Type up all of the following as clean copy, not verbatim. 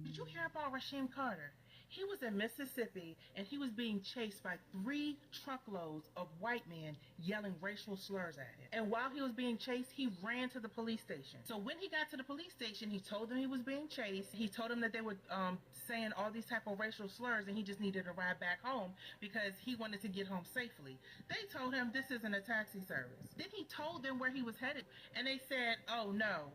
Did you hear about Rasheem Carter? He was in Mississippi and he was being chased by 3 truckloads of white men yelling racial slurs at him. And while he was being chased, he ran to the police station. So when he got to the police station, he told them he was being chased. He told them that they were saying all these type of racial slurs and he just needed to ride back home because he wanted to get home safely. They told him this isn't a taxi service. Then he told them where he was headed and they said, oh no,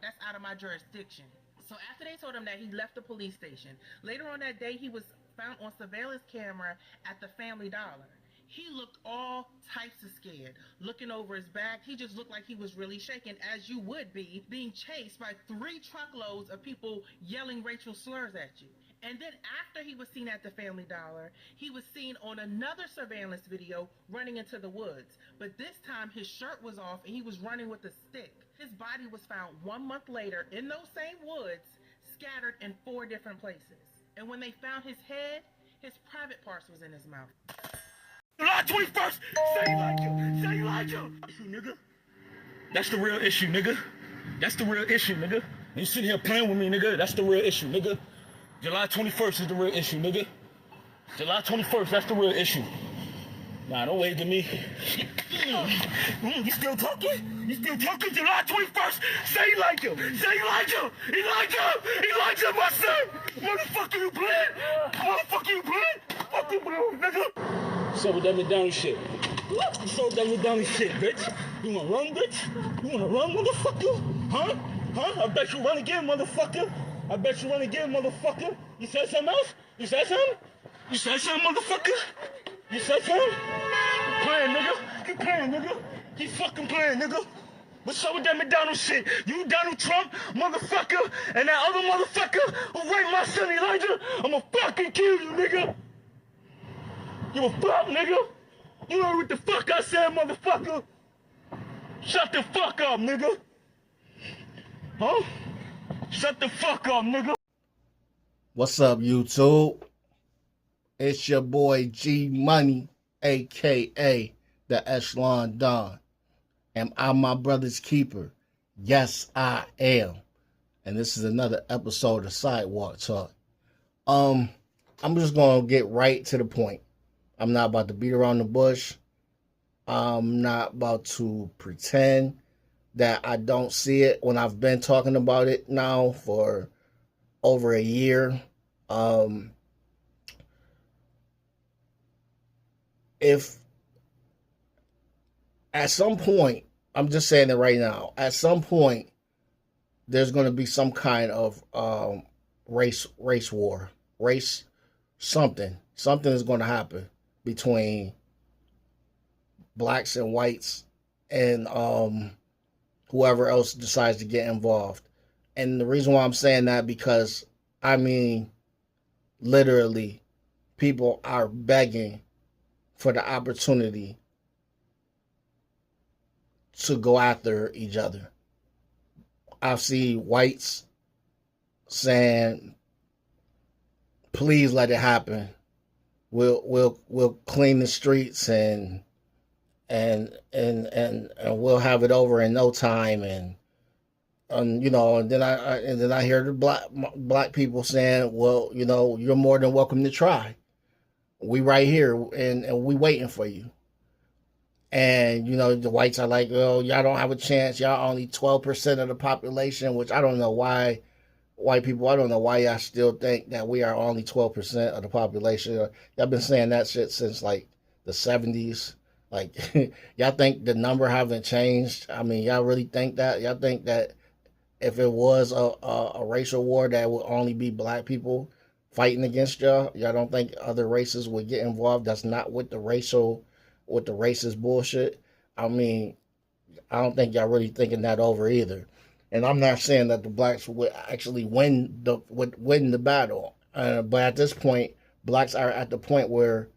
that's out of my jurisdiction. So after they told him that, he left the police station. Later on that day, he was found on surveillance camera at the Family Dollar. He looked all types of scared, looking over his back. He just looked like he was really shaken, as you would be, being chased by 3 truckloads of people yelling racial slurs at you. And then after he was seen at the Family Dollar, he was seen on another surveillance video running into the woods. But this time his shirt was off and he was running with a stick. His body was found 1 month later in those same woods, scattered in 4 different places. And when they found his head, his private parts was in his mouth. July 21st, say you like you, say you like you. Nigga. That's the real issue, nigga. That's the real issue, nigga. You sitting here playing with me, nigga. That's the real issue, nigga. July 21st is the real issue, nigga. July 21st, that's the real issue. Nah, don't wave to me. You still talking? You still talking? July 21st, say you like him. Say you like him. He like him. He likes him, my son. Motherfucker, you playing? Motherfucker, you playing? Fuck you, bro, nigga. So with that McDonald's shit. So with that McDonald's shit, bitch. You wanna run, bitch? You wanna run, motherfucker? Huh? Huh? I bet you run again, motherfucker. I bet you run again, motherfucker. You said something else? You said something? You said something, motherfucker? You said something? Keep playing, nigga. Keep playing, nigga. Keep fucking playing, nigga. What's up with that McDonald's shit? You Donald Trump, motherfucker, and that other motherfucker who raped my son Elijah, I'ma fucking kill you, nigga. You a fuck, nigga. You heard what the fuck I said, motherfucker. Shut the fuck up, nigga. Huh? Shut the fuck up, nigga. What's up, YouTube? It's your boy G Money, aka the Echelon Don. Am I my brother's keeper? Yes, I am. And this is another episode of Sidewalk Talk. I'm just gonna get right to the point. I'm not about to beat around the bush. I'm not about to pretend that I don't see it when I've been talking about it now for over a year. If at some point, I'm just saying it right now, at some point, there's going to be some kind of race war, something is going to happen between blacks and whites and whoever else decides to get involved. And the reason why I'm saying that, because I mean, literally, people are begging for the opportunity to go after each other. I see whites saying, please let it happen. We'll clean the streets and we'll have it over in no time. And you know, and then I hear the black people saying, well, you know, you're more than welcome to try. We right here and we waiting for you. And, you know, the whites are like, oh, y'all don't have a chance. Y'all only 12% of the population, which I don't know why, white people, I don't know why y'all still think that we are only 12% of the population. Y'all been saying that shit since like the 70s. Like, y'all think the number haven't changed? I mean, y'all really think that? Y'all think that if it was a racial war, that would only be black people fighting against y'all? Y'all don't think other races would get involved? That's not with the racist bullshit. I mean, I don't think y'all really thinking that over either. And I'm not saying that the blacks would actually win the battle. But at this point, blacks are at the point where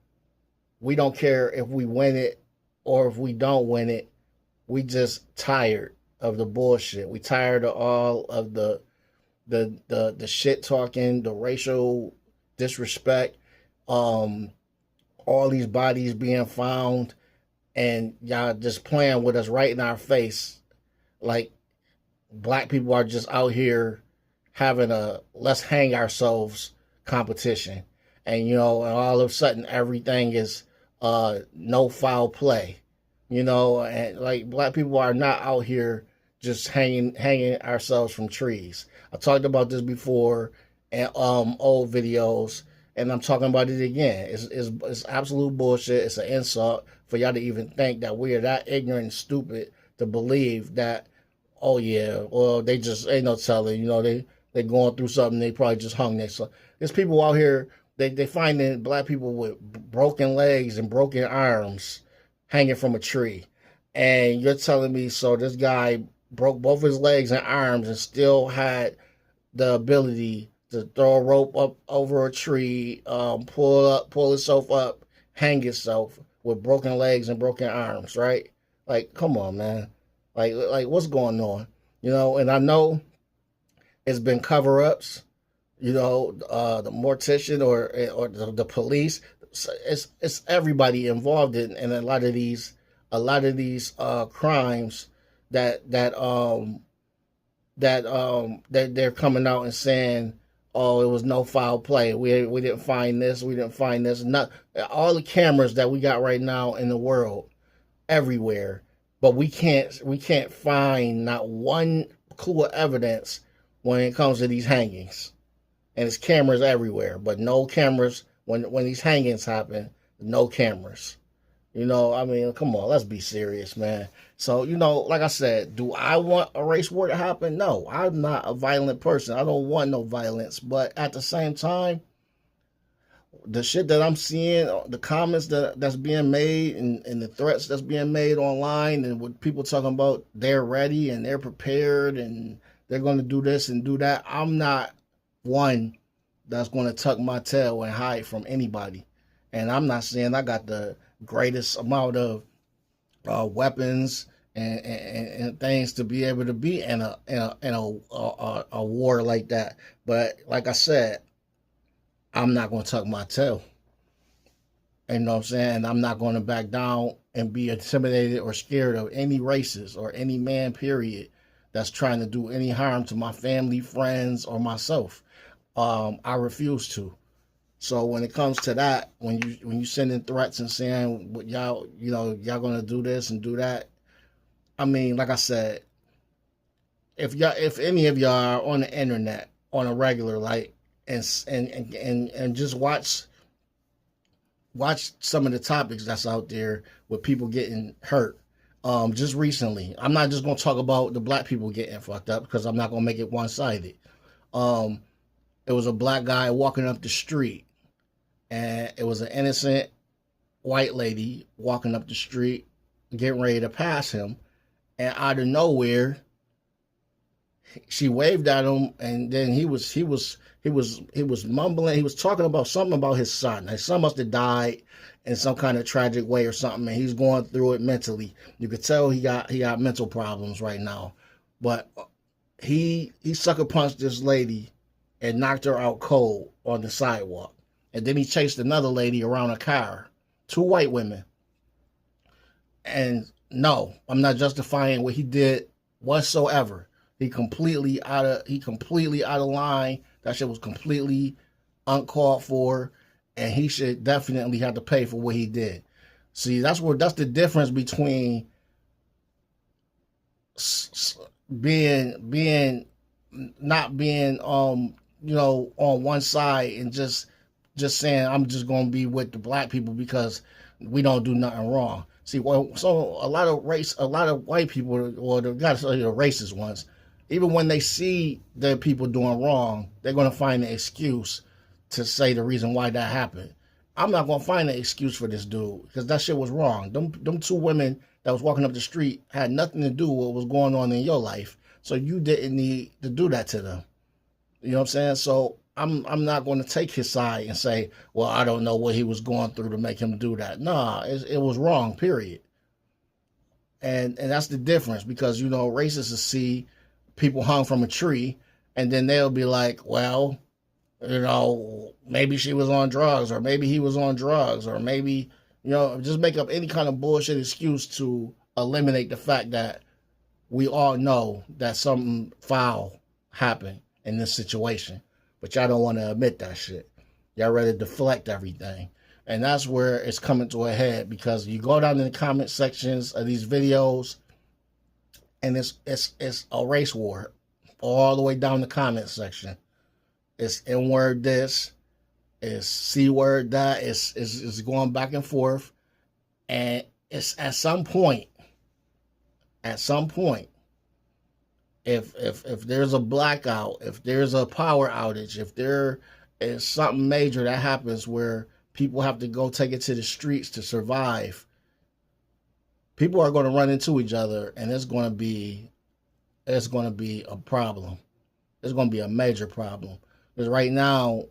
we don't care if we win it or if we don't win it. We just tired of the bullshit. We tired of all of the shit talking, the racial disrespect, all these bodies being found, and y'all just playing with us right in our face. Like, black people are just out here having a let's hang ourselves competition, and and all of a sudden everything is no foul play, and like black people are not out here just hanging ourselves from trees. I talked about this before in old videos, and I'm talking about it again. It's absolute bullshit. It's an insult for y'all to even think that we are that ignorant and stupid to believe that, oh yeah, well they just ain't no telling, they going through something, they probably just hung there. So there's people out here, they finding black people with broken legs and broken arms hanging from a tree. And you're telling me, so this guy broke both his legs and arms and still had the ability to throw a rope up over a tree, pull himself up, hang himself with broken legs and broken arms, right? Like, come on, man. Like what's going on? And I know it's been cover-ups. The mortician or the police. It's everybody involved in a lot of these crimes that they're coming out and saying, oh, it was no foul play. We didn't find this. We didn't find this. Not all the cameras that we got right now in the world, everywhere, but we can't find not one clue of evidence when it comes to these hangings. And it's cameras everywhere, but no cameras when these hangings happen. No cameras. I mean, come on, let's be serious, man. So, like I said, do I want a race war to happen? No, I'm not a violent person. I don't want no violence. But at the same time, the shit that I'm seeing, the comments that's being made and the threats that's being made online, and with people talking about they're ready and they're prepared and they're going to do this and do that, I'm not one that's going to tuck my tail and hide from anybody. And I'm not saying I got the greatest amount of weapons and things to be able to be in a war like that. But like I said, I'm not going to tuck my tail. You know what I'm saying? I'm not going to back down and be intimidated or scared of any races or any man, period, that's trying to do any harm to my family, friends, or myself. I refuse to. So when it comes to that, when you send in threats and saying what y'all gonna do this and do that, I mean, like I said, if any of y'all are on the internet on a regular, like, and just watch some of the topics that's out there with people getting hurt. Just recently, I'm not just gonna talk about the black people getting fucked up because I'm not gonna make it one-sided. It was a black guy walking up the street, and it was an innocent white lady walking up the street, getting ready to pass him, and out of nowhere, she waved at him, and then he was mumbling. He was talking about something about his son. His son must have died in some kind of tragic way or something, and he's going through it mentally. You could tell he got mental problems right now, but he sucker punched this lady and knocked her out cold on the sidewalk. And then he chased another lady around a car, 2 white women. And no, I'm not justifying what he did whatsoever. He completely out of line. That shit was completely uncalled for, and he should definitely have to pay for what he did. See, that's the difference between being not being on one side and just saying I'm just gonna be with the black people because we don't do nothing wrong. See, so a lot of white people, or the racist ones, even when they see their people doing wrong, they're gonna find an excuse to say the reason why that happened. I'm not gonna find an excuse for this dude because that shit was wrong. Them 2 women that was walking up the street had nothing to do with what was going on in your life, so you didn't need to do that to them. You know what I'm saying? So I'm not going to take his side and say, well, I don't know what he was going through to make him do that. Nah, it was wrong, period. And that's the difference, because, racists will see people hung from a tree, and then they'll be like, well, maybe she was on drugs, or maybe he was on drugs, or maybe, just make up any kind of bullshit excuse to eliminate the fact that we all know that something foul happened in this situation. But y'all don't want to admit that shit. Y'all rather deflect everything. And that's where it's coming to a head, because you go down in the comment sections of these videos and it's a race war all the way down the comment section. It's N-word this, it's C-word that, it's going back and forth. And it's at some point, if there's a blackout, if there's a power outage, if there is something major that happens where people have to go take it to the streets to survive, people are going to run into each other, and it's going to be a problem. It's going to be a major problem. Because right now,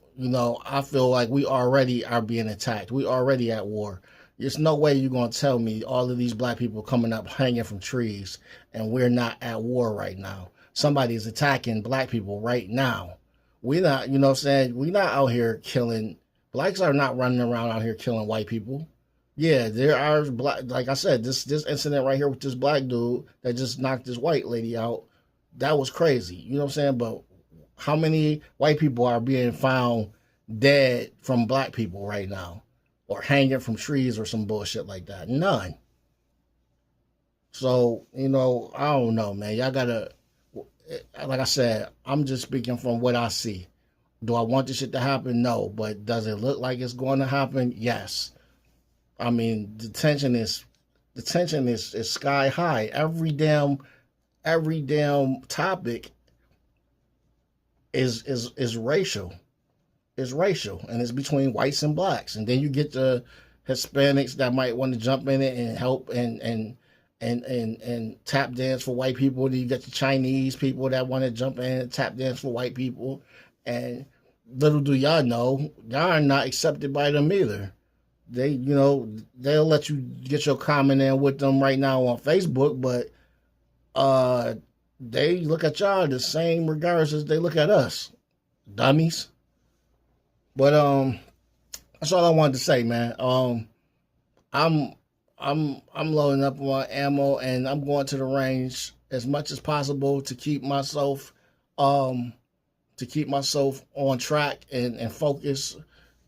I feel like we already are being attacked. We already at war. There's no way you're going to tell me all of these black people coming up hanging from trees and we're not at war right now. Somebody's attacking black people right now. We're not, we're not out here killing. Blacks are not running around out here killing white people. Yeah, there are black, like I said, this incident right here with this black dude that just knocked this white lady out, that was crazy. You know what I'm saying? But how many white people are being found dead from black people right now? Or hanging from trees or some bullshit like that? None. So, I don't know, man. Y'all gotta, like I said, I'm just speaking from what I see. Do I want this shit to happen? No. But does it look like it's going to happen? Yes. I mean, the tension is sky high. Every damn topic is racial. Is racial, and it's between whites and blacks, and then you get the Hispanics that might want to jump in it and help and tap dance for white people. Then you get the Chinese people that want to jump in and tap dance for white people, and little do y'all know, y'all are not accepted by them either. They, they'll let you get your comment in with them right now on Facebook, but they look at y'all the same regards as they look at us, dummies. But that's all I wanted to say, man. I'm loading up on ammo, and I'm going to the range as much as possible to keep myself on track and focus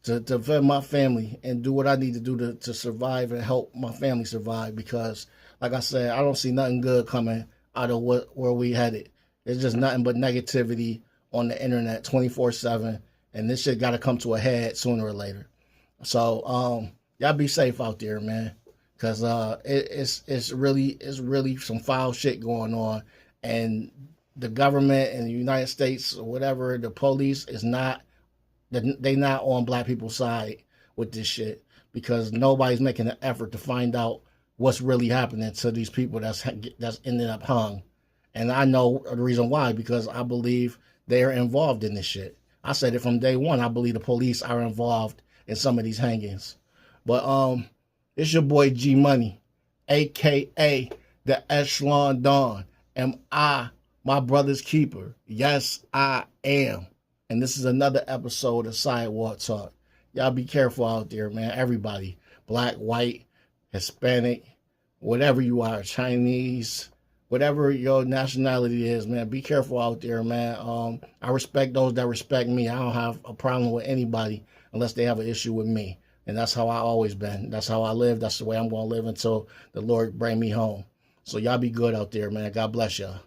to defend my family and do what I need to do to survive and help my family survive. Because, like I said, I don't see nothing good coming out of where we headed. It's just nothing but negativity on the internet 24/7. And this shit got to come to a head sooner or later. So, y'all be safe out there, man. Because it's really some foul shit going on. And the government in the United States or whatever, the police is not, they not on black people's side with this shit. Because nobody's making an effort to find out what's really happening to these people that's ended up hung. And I know the reason why, because I believe they are involved in this shit. I said it from day one. I believe the police are involved in some of these hangings. But it's your boy G Money, aka the Echelon Don. Am I my brother's keeper? Yes, I am. And this is another episode of Sidewalk Talk. Y'all be careful out there, man. Everybody, black, white, Hispanic, whatever you are, Chinese, whatever your nationality is, man, be careful out there, man. I respect those that respect me. I don't have a problem with anybody unless they have an issue with me. And that's how I always been. That's how I live. That's the way I'm going to live until the Lord bring me home. So y'all be good out there, man. God bless y'all.